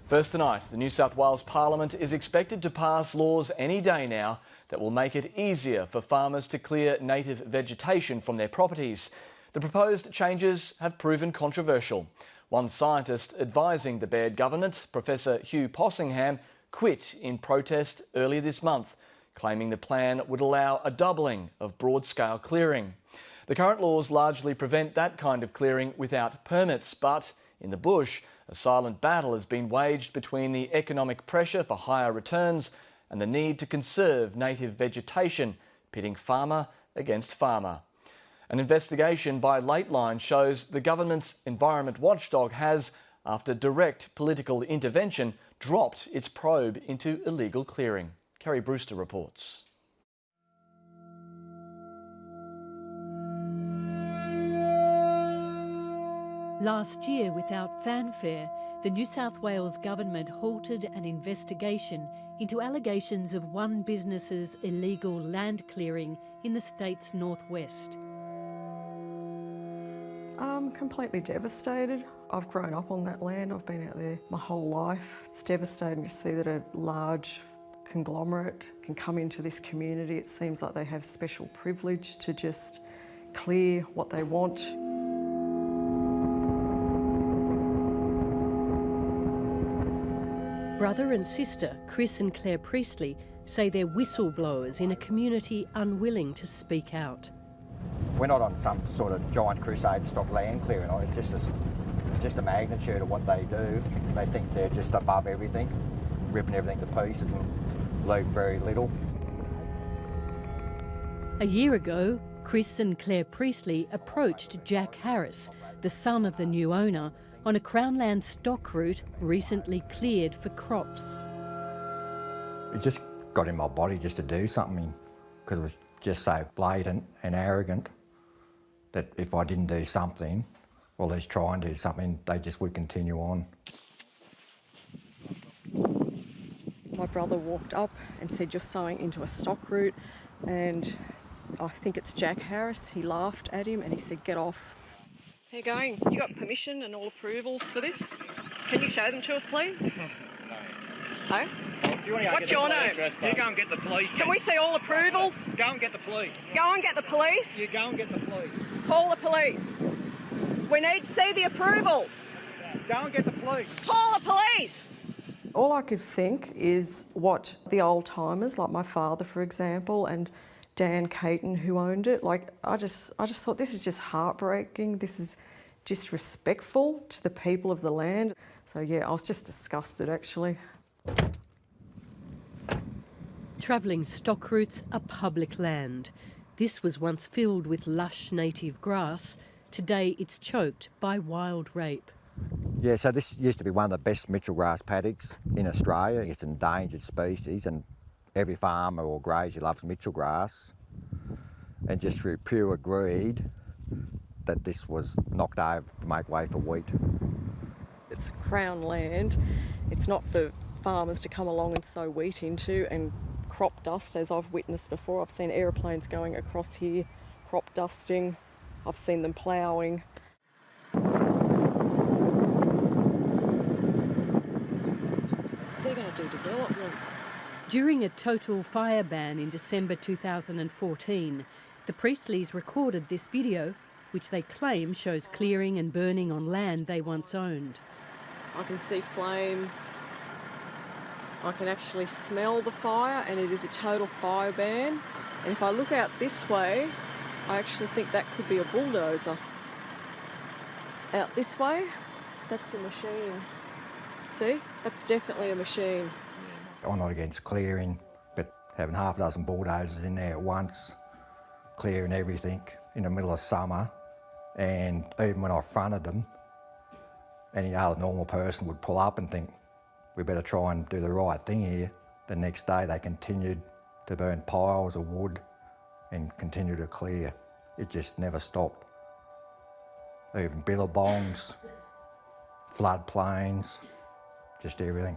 First tonight, the New South Wales Parliament is expected to pass laws any day now that will make it easier for farmers to clear native vegetation from their properties. The proposed changes have proven controversial. One scientist advising the Baird government, Professor Hugh Possingham, quit in protest earlier this month, claiming the plan would allow a doubling of broad-scale clearing. The current laws largely prevent that kind of clearing without permits, but in the bush, a silent battle has been waged between the economic pressure for higher returns and the need to conserve native vegetation, pitting farmer against farmer. An investigation by Lateline shows the government's environment watchdog has, after direct political intervention, dropped its probe into illegal clearing. Kerry Brewster reports. Last year, without fanfare, the New South Wales government halted an investigation into allegations of one business's illegal land clearing in the state's northwest. I'm completely devastated. I've grown up on that land. I've been out there my whole life. It's devastating to see that a large conglomerate can come into this community. It seems like they have special privilege to just clear what they want. Brother and sister Chris and Claire Priestley say they're whistleblowers in a community unwilling to speak out. We're not on some sort of giant crusade to stop land clearing. It's just a magnitude of what they do. They think they're just above everything, ripping everything to pieces and leave very little. A year ago, Chris and Claire Priestley approached Jack Harris, the son of the new owner, on a Crownland stock route recently cleared for crops. It just got in my body just to do something, because it was just so blatant and arrogant that if I didn't do something, or at least try and do something, they just would continue on. My brother walked up and said, "You're sowing into a stock route," and I think it's Jack Harris. He laughed at him and he said, "Get off." How you going? You got permission and all approvals for this? Can you show them to us, please? No. No? What's your name? You go and get the police. Can we see all approvals? Go and get the police. Go and get the police? You go and get the police. Call the police. We need to see the approvals. Go and get the police. Call the police! All I could think is what the old timers, like my father, for example, and Dan Caton, who owned it, like I just thought this is just heartbreaking. This is disrespectful to the people of the land. So yeah, I was just disgusted actually. Travelling stock routes are public land. This was once filled with lush native grass. Today it's choked by wild rape. Yeah, so this used to be one of the best Mitchell grass paddocks in Australia. It's an endangered species and every farmer or grazier loves Mitchell grass. And just through pure greed, that this was knocked over to make way for wheat. It's Crown land. It's not for farmers to come along and sow wheat into and crop dust, as I've witnessed before. I've seen aeroplanes going across here, crop dusting. I've seen them ploughing. They're going to do development. During a total fire ban in December 2014, the Priestleys recorded this video, which they claim shows clearing and burning on land they once owned. I can see flames. I can actually smell the fire, and it is a total fire ban. And if I look out this way, I actually think that could be a bulldozer. Out this way, that's a machine. See? That's definitely a machine. I'm not against clearing, but having half a dozen bulldozers in there at once, clearing everything in the middle of summer, and even when I fronted them, any other normal person would pull up and think, we better try and do the right thing here. The next day they continued to burn piles of wood and continue to clear. It just never stopped. Even billabongs, floodplains, just everything.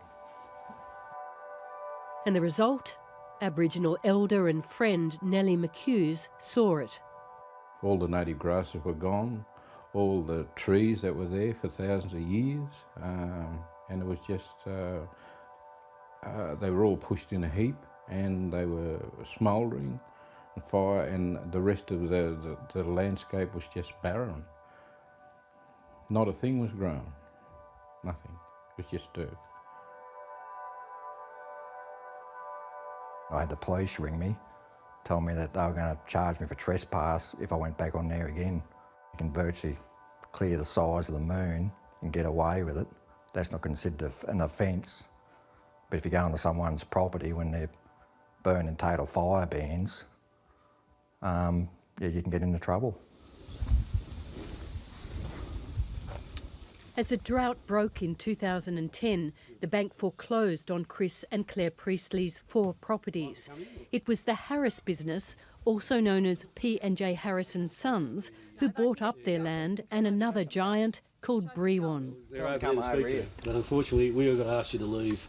And the result? Aboriginal elder and friend Nellie McHughes saw it. All the native grasses were gone, all the trees that were there for thousands of years, and it was just, they were all pushed in a heap and they were smouldering and fire, and the rest of the landscape was just barren. Not a thing was grown, nothing, it was just dirt. I had the police ring me, tell me that they were going to charge me for trespass if I went back on there again. You can virtually clear the size of the moon and get away with it. That's not considered an offence. But if you go onto someone's property when they're burning total fire bans, yeah, you can get into trouble. As the drought broke in 2010, the bank foreclosed on Chris and Claire Priestley's 4 properties. It was the Harris business, also known as P&J Harris & Sons, who bought up their land and another giant called BREWON. They're over to speak to, but unfortunately we are going to ask you to leave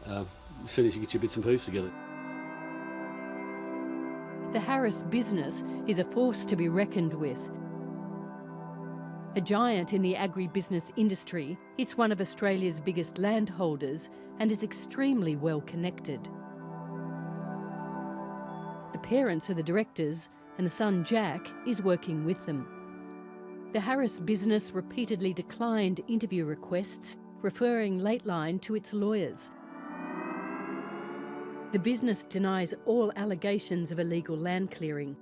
as soon as you get your bits and pieces together. The Harris business is a force to be reckoned with. A giant in the agribusiness industry, it's one of Australia's biggest landholders and is extremely well connected. The parents are the directors and the son Jack is working with them. The Harris business repeatedly declined interview requests, referring Lateline to its lawyers. The business denies all allegations of illegal land clearing.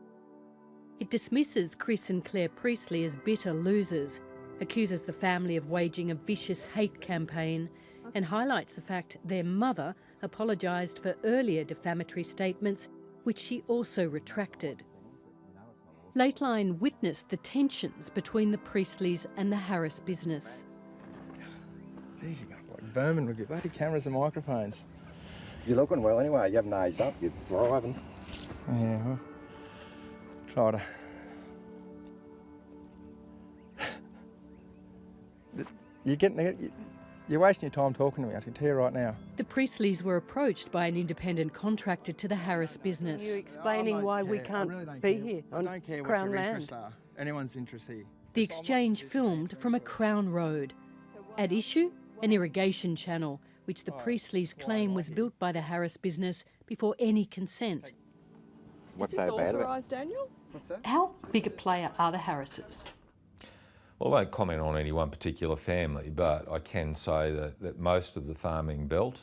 It dismisses Chris and Claire Priestley as bitter losers, accuses the family of waging a vicious hate campaign, and highlights the fact their mother apologised for earlier defamatory statements, which she also retracted. Lateline witnessed the tensions between the Priestleys and the Harris business. Geez, you got like vermin with your bloody cameras and microphones. You're looking well anyway, you haven't aged up, you're thriving. Yeah, well, try to... You're wasting your time talking to me, I can tell you right now. The Priestleys were approached by an independent contractor to the Harris business. You're explaining why we can't be here on Crown land. Anyone's interest here. The exchange filmed from a Crown road. At issue, an irrigation channel, which the Priestleys claim was built by the Harris business before any consent. What's Is this so bad about it? authorised, Daniel? What's that? How big a player are the Harrises? Well, I won't comment on any one particular family, but I can say that most of the farming belt,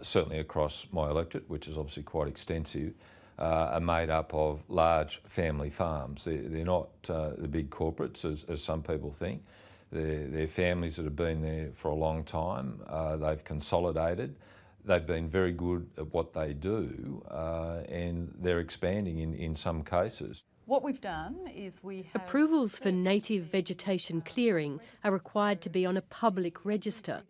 certainly across my electorate, which is obviously quite extensive, are made up of large family farms. They're not the big corporates, as some people think. They're families that have been there for a long time. They've consolidated. They've been very good at what they do, and they're expanding in some cases. What we've done is we have... Approvals for native vegetation clearing are required to be on a public register.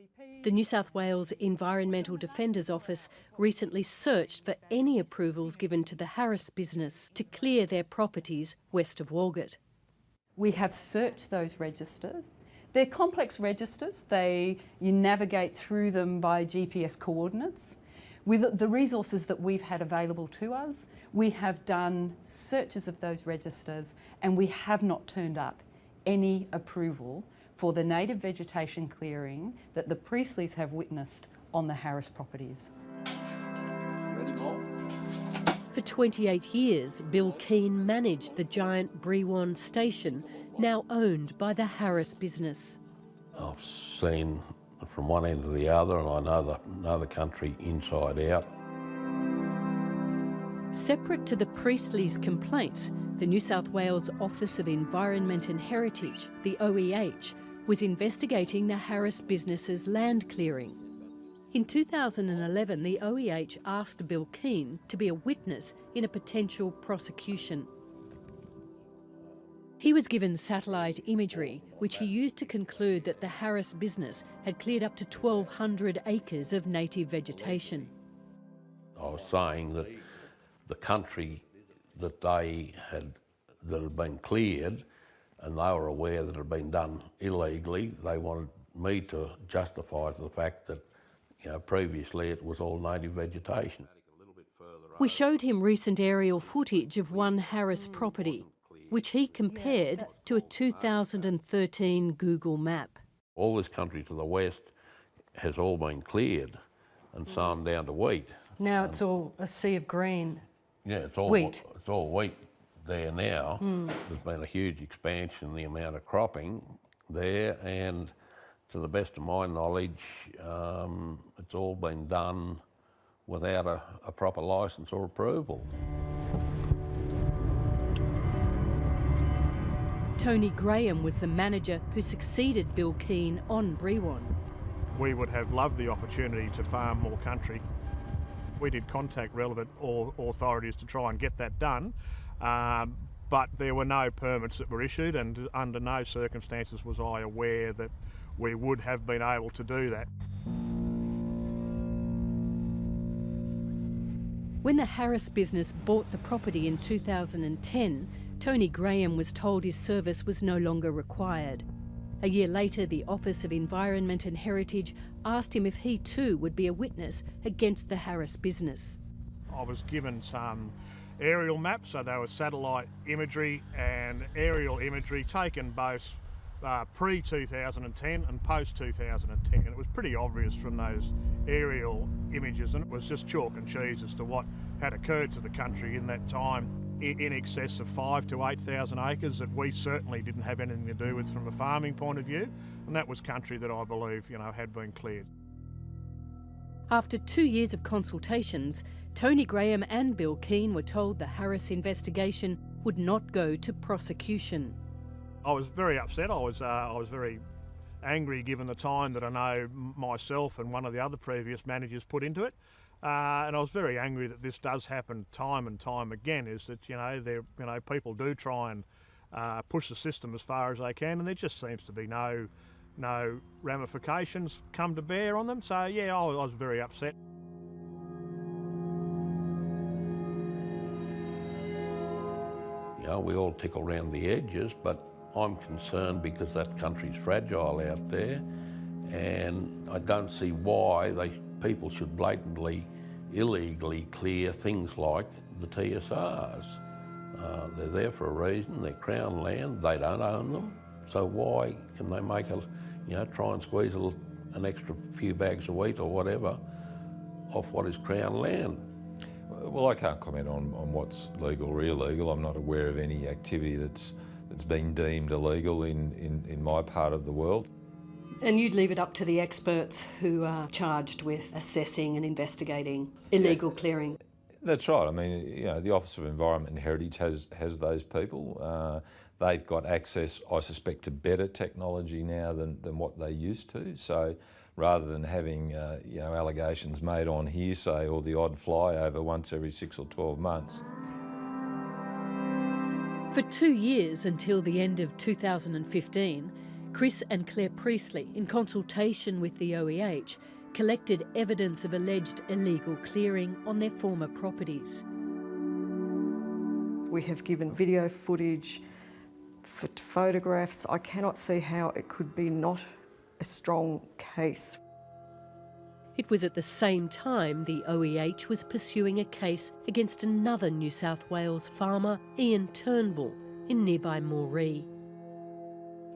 The New South Wales Environmental Defenders Office recently searched for any approvals given to the Harris business to clear their properties west of Walgett. We have searched those registers. They're complex registers. You navigate through them by GPS coordinates. With the resources that we've had available to us, we have done searches of those registers and we have not turned up any approval for the native vegetation clearing that the Priestleys have witnessed on the Harris properties. Ready, Paul? For 28 years, Bill Keene managed the giant BREWON station, now owned by the Harris business. I've seen from one end to the other, and I know the country inside out. Separate to the Priestleys' complaints, the New South Wales Office of Environment and Heritage, the OEH, was investigating the Harris business's land clearing. In 2011, the OEH asked Bill Keene to be a witness in a potential prosecution. He was given satellite imagery, which he used to conclude that the Harris business had cleared up to 1,200 acres of native vegetation. I was saying that the country that had been cleared, and they were aware that it had been done illegally, they wanted me to justify to the fact that, previously it was all native vegetation. We showed him recent aerial footage of one Harris property, which he compared to a 2013 Google map. All this country to the west has all been cleared and sown down to wheat. Now it's all a sea of green. Yeah, it's all wheat. It's all wheat there now. There's been a huge expansion in the amount of cropping there, and to the best of my knowledge, it's all been done without a proper licence or approval. Tony Graham was the manager who succeeded Bill Keene on BREWON. We would have loved the opportunity to farm more country. We did contact relevant authorities to try and get that done, but there were no permits that were issued, and under no circumstances was I aware that we would have been able to do that. When the Harris business bought the property in 2010, Tony Graham was told his service was no longer required. A year later, the Office of Environment and Heritage asked him if he too would be a witness against the Harris business. I was given some aerial maps, so they were satellite imagery and aerial imagery taken both pre-2010 and post-2010. And it was pretty obvious from those aerial images, and it was just chalk and cheese as to what had occurred to the country in that time, in excess of 5,000 to 8,000 acres that we certainly didn't have anything to do with from a farming point of view, and that was country that I believe, had been cleared. After 2 years of consultations, Tony Graham and Bill Keene were told the Harris investigation would not go to prosecution. I was very upset. I was very angry given the time that I know myself and one of the other previous managers put into it. And I was very angry that this does happen time and time again, is that, people do try and push the system as far as they can, and there just seems to be no ramifications come to bear on them. So yeah, I was very upset. We all tickle around the edges, but I'm concerned because that country's fragile out there, and I don't see why people should blatantly, illegally clear things like the TSRs. They're there for a reason. They're Crown land. They don't own them. So why can they make try and squeeze an extra few bags of wheat or whatever off what is Crown land? Well, I can't comment on what's legal or illegal. I'm not aware of any activity that's been deemed illegal in my part of the world. And you'd leave it up to the experts who are charged with assessing and investigating illegal clearing? That's right. I mean, the Office of Environment and Heritage has those people. They've got access, I suspect, to better technology now than what they used to. So rather than having allegations made on hearsay or the odd flyover once every 6 or 12 months. For 2 years, until the end of 2015, Chris and Claire Priestley, in consultation with the OEH, collected evidence of alleged illegal clearing on their former properties. We have given video footage, photographs. I cannot see how it could be not a strong case. It was at the same time the OEH was pursuing a case against another New South Wales farmer, Ian Turnbull, in nearby Moree.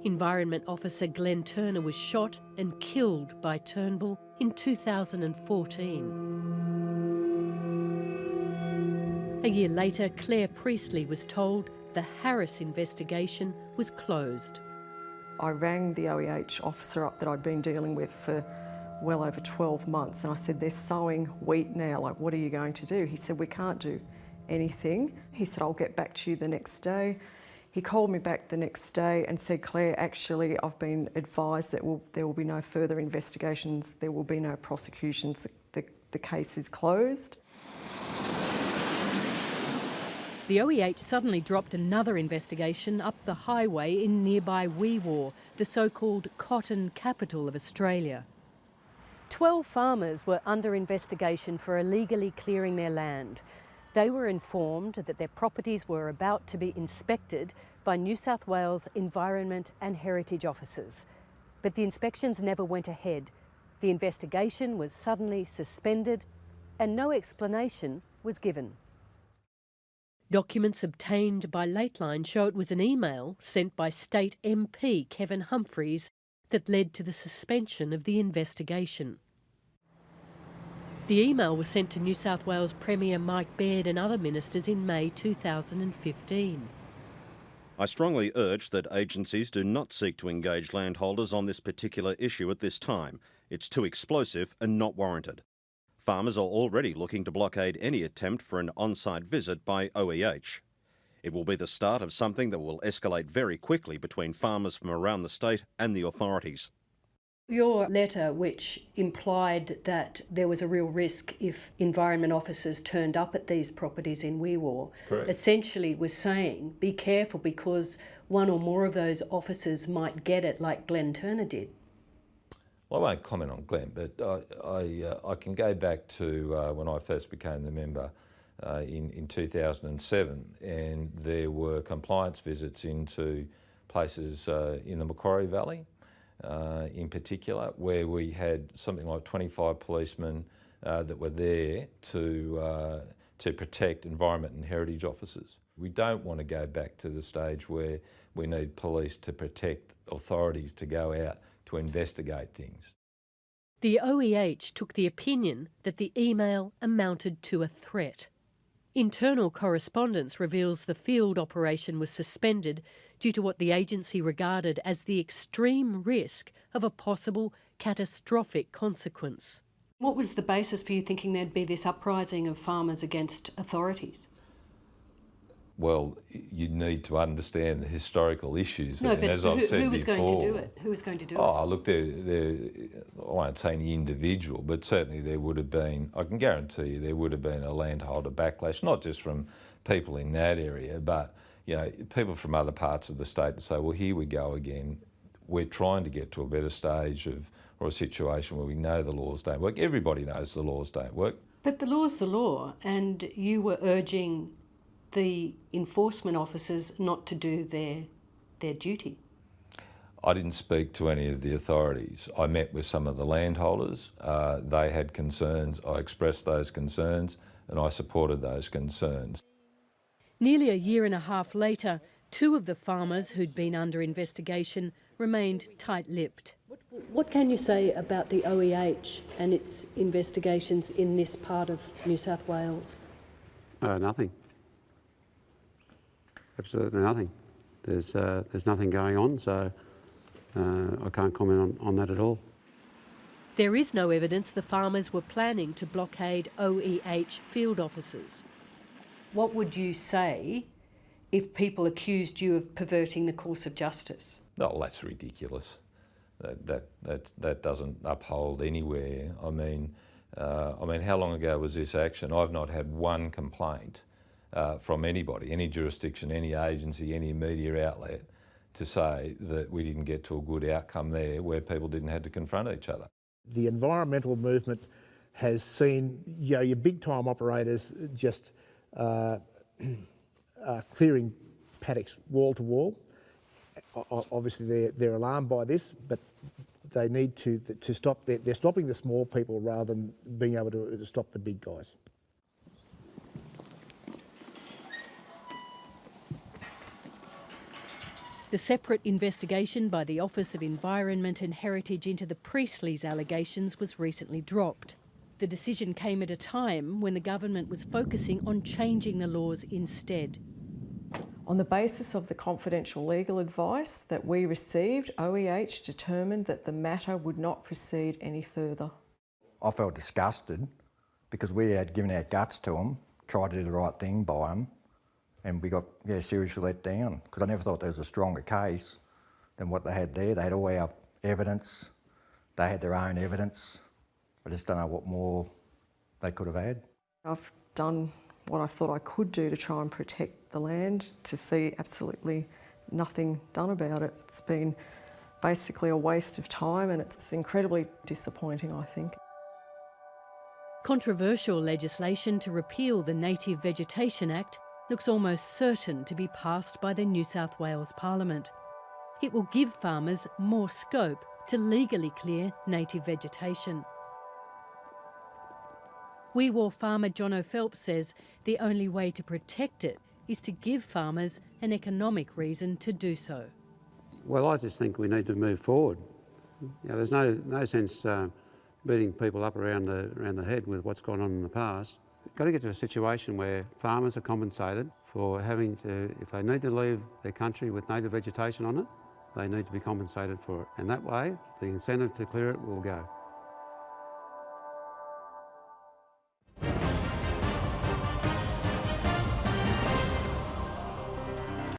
Environment Officer Glenn Turner was shot and killed by Turnbull in 2014. A year later, Claire Priestley was told the Harris investigation was closed. I rang the OEH officer up that I'd been dealing with for well over 12 months, and I said, they're sowing wheat now, like, what are you going to do? He said, we can't do anything. He said, I'll get back to you the next day. He called me back the next day and said, Claire, actually, I've been advised that there will be no further investigations, there will be no prosecutions, the case is closed. The OEH suddenly dropped another investigation up the highway in nearby Weewar, the so-called cotton capital of Australia. 12 farmers were under investigation for illegally clearing their land. They were informed that their properties were about to be inspected by New South Wales Environment and Heritage officers. But the inspections never went ahead. The investigation was suddenly suspended and no explanation was given. Documents obtained by Lateline show it was an email sent by State MP Kevin Humphries that led to the suspension of the investigation. The email was sent to New South Wales Premier Mike Baird and other ministers in May 2015. I strongly urge that agencies do not seek to engage landholders on this particular issue at this time. It's too explosive and not warranted. Farmers are already looking to blockade any attempt for an on-site visit by OEH. It will be the start of something that will escalate very quickly between farmers from around the state and the authorities. Your letter, which implied that there was a real risk if environment officers turned up at these properties in WeWar, essentially was saying, be careful because one or more of those officers might get it like Glenn Turner did. Well, I won't comment on Glenn, but I can go back to when I first became the member in 2007, and there were compliance visits into places in the Macquarie Valley, in particular, where we had something like 25 policemen that were there to protect environment and heritage officers. We don't want to go back to the stage where we need police to protect authorities to go out to investigate things. The OEH took the opinion that the email amounted to a threat. Internal correspondence reveals the field operation was suspended due to what the agency regarded as the extreme risk of a possible catastrophic consequence. What was the basis for you thinking there'd be this uprising of farmers against authorities? Well, you need to understand the historical issues. No, and but as I've said who was before, going to do it? Who was going to do it? Oh, look, I won't say any individual, but certainly there would have been, I can guarantee you, there would have been a landholder backlash, not just from people in that area, but people from other parts of the state to say, well, here we go again. We're trying to get to a better stage or a situation where we know the laws don't work. Everybody knows the laws don't work. But the law's the law, and you were urging the enforcement officers not to do their duty. I didn't speak to any of the authorities. I met with some of the landholders. They had concerns. I expressed those concerns and I supported those concerns. Nearly a year and a half later, two of the farmers who'd been under investigation remained tight-lipped. What can you say about the OEH and its investigations in this part of New South Wales? Nothing. Absolutely nothing. There's nothing going on, so I can't comment on that at all. There is no evidence the farmers were planning to blockade OEH field officers. What would you say if people accused you of perverting the course of justice? Oh, that's ridiculous. That doesn't uphold anywhere. I mean, how long ago was this action? I've not had one complaint from anybody, any jurisdiction, any agency, any media outlet, to say that we didn't get to a good outcome there where people didn't have to confront each other. The environmental movement has seen your big time operators just clearing paddocks wall to wall. Obviously they're alarmed by this, but they need to stop. They're stopping the small people rather than being able to stop the big guys. The separate investigation by the Office of Environment and Heritage into the Priestleys' allegations was recently dropped. The decision came at a time when the government was focusing on changing the laws instead. On the basis of the confidential legal advice that we received, OEH determined that the matter would not proceed any further. I felt disgusted because we had given our guts to them, tried to do the right thing by them, and we got seriously let down because I never thought there was a stronger case than what they had there. They had all our evidence, they had their own evidence. I just don't know what more they could have had. I've done what I thought I could do to try and protect the land, to see absolutely nothing done about it. It's been basically a waste of time and it's incredibly disappointing, I think. Controversial legislation to repeal the Native Vegetation Act looks almost certain to be passed by the New South Wales Parliament. It will give farmers more scope to legally clear native vegetation. WeWar farmer Jonno Phelps says the only way to protect it is to give farmers an economic reason to do so. Well, I just think we need to move forward You know, there's no sense beating people up around the head with what's gone on in the past. We've got to get to a situation where farmers are compensated for having to, if they need to leave their country with native vegetation on it, they need to be compensated for it. And that way, the incentive to clear it will go.